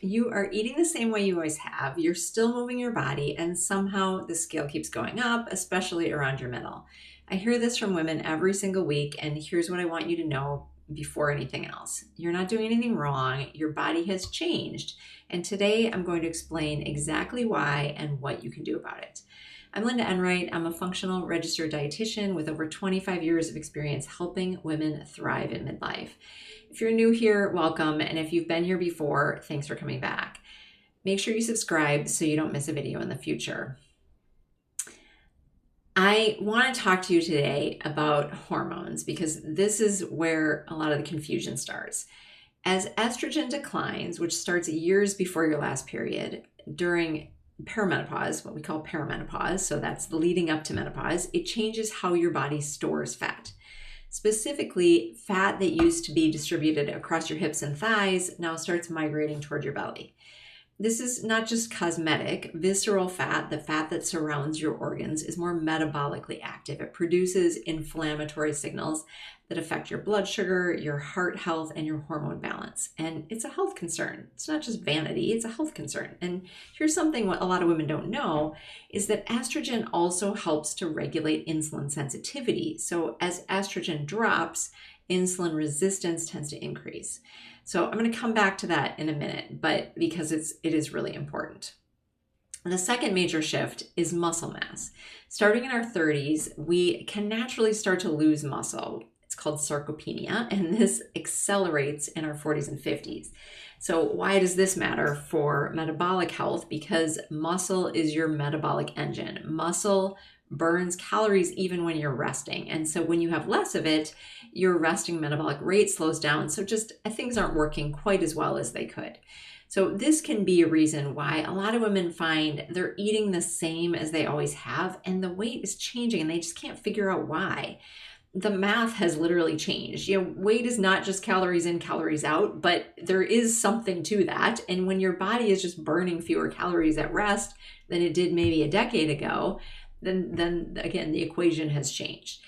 You are eating the same way you always have. You're still moving your body, and somehow the scale keeps going up, especially around your middle. I hear this from women every single week, and here's what I want you to know before anything else. You're not doing anything wrong. Your body has changed. And today I'm going to explain exactly why and what you can do about it. I'm Linda Enright. I'm a functional registered dietitian with over 25 years of experience helping women thrive in midlife. If you're new here, welcome. And if you've been here before, thanks for coming back. Make sure you subscribe so you don't miss a video in the future. I want to talk to you today about hormones because this is where a lot of the confusion starts. As estrogen declines, which starts years before your last period, during perimenopause, what we call perimenopause, so that's leading up to menopause, it changes how your body stores fat. Specifically, fat that used to be distributed across your hips and thighs now starts migrating toward your belly. This is not just cosmetic. Visceral fat, the fat that surrounds your organs, is more metabolically active. It produces inflammatory signals that affect your blood sugar, your heart health, and your hormone balance. And it's a health concern. It's not just vanity, it's a health concern. And here's something what a lot of women don't know is that estrogen also helps to regulate insulin sensitivity. So as estrogen drops, insulin resistance tends to increase. So I'm going to come back to that in a minute, but because it is really important. And the second major shift is muscle mass. Starting in our 30s, we can naturally start to lose muscle. It's called sarcopenia, and this accelerates in our 40s and 50s. So why does this matter for metabolic health? Because muscle is your metabolic engine. Muscle burns calories even when you're resting. And so when you have less of it, your resting metabolic rate slows down. So just things aren't working quite as well as they could. So this can be a reason why a lot of women find they're eating the same as they always have, and the weight is changing and they just can't figure out why. The math has literally changed. Weight is not just calories in, calories out, but there is something to that. And when your body is just burning fewer calories at rest than it did maybe a decade ago, then again, the equation has changed.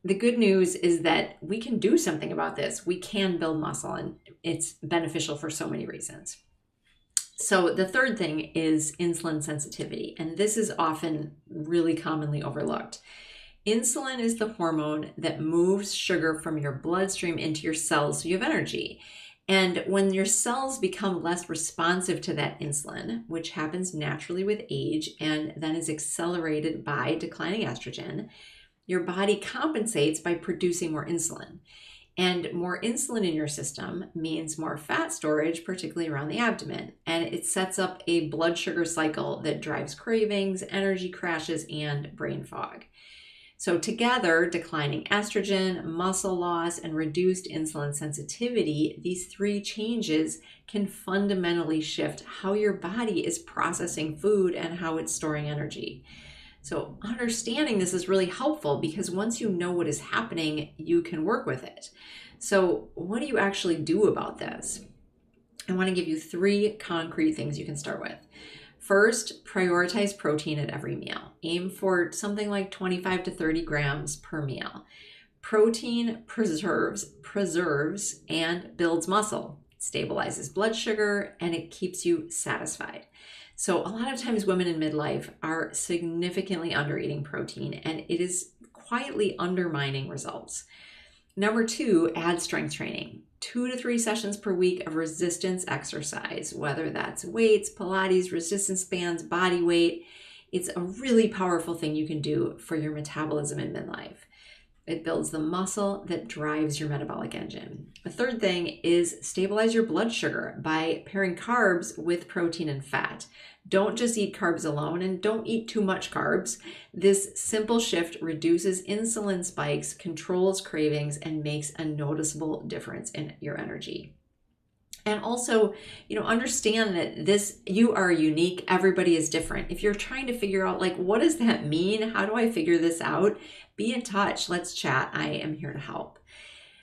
The good news is that we can do something about this. We can build muscle, and it's beneficial for so many reasons. So the third thing is insulin sensitivity, and this is often really commonly overlooked. Insulin is the hormone that moves sugar from your bloodstream into your cells so you have energy. And when your cells become less responsive to that insulin, which happens naturally with age and then is accelerated by declining estrogen, your body compensates by producing more insulin. And more insulin in your system means more fat storage, particularly around the abdomen. And it sets up a blood sugar cycle that drives cravings, energy crashes, and brain fog. So together, declining estrogen, muscle loss, and reduced insulin sensitivity, these three changes can fundamentally shift how your body is processing food and how it's storing energy. So understanding this is really helpful because once you know what is happening, you can work with it. So what do you actually do about this? I want to give you three concrete things you can start with. First, prioritize protein at every meal. Aim for something like 25 to 30 grams per meal. Protein preserves, and builds muscle. It stabilizes blood sugar, and it keeps you satisfied. So a lot of times women in midlife are significantly under eating protein, and it is quietly undermining results. Number two, add strength training. 2 to 3 sessions per week of resistance exercise, whether that's weights, Pilates, resistance bands, body weight. It's a really powerful thing you can do for your metabolism in midlife. It builds the muscle that drives your metabolic engine. The third thing is stabilize your blood sugar by pairing carbs with protein and fat. Don't just eat carbs alone, and don't eat too much carbs. This simple shift reduces insulin spikes, controls cravings, and makes a noticeable difference in your energy. And also, understand that you are unique. Everybody is different. If you're trying to figure out, what does that mean? How do I figure this out? Be in touch. Let's chat. I am here to help.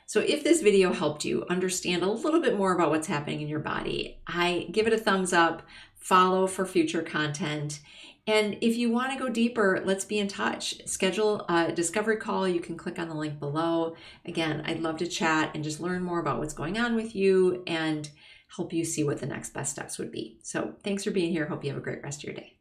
So if this video helped you understand a little bit more about what's happening in your body, I give it a thumbs up, follow for future content. And if you want to go deeper, let's be in touch. Schedule a discovery call. You can click on the link below. Again, I'd love to chat and just learn more about what's going on with you and help you see what the next best steps would be. So thanks for being here. Hope you have a great rest of your day.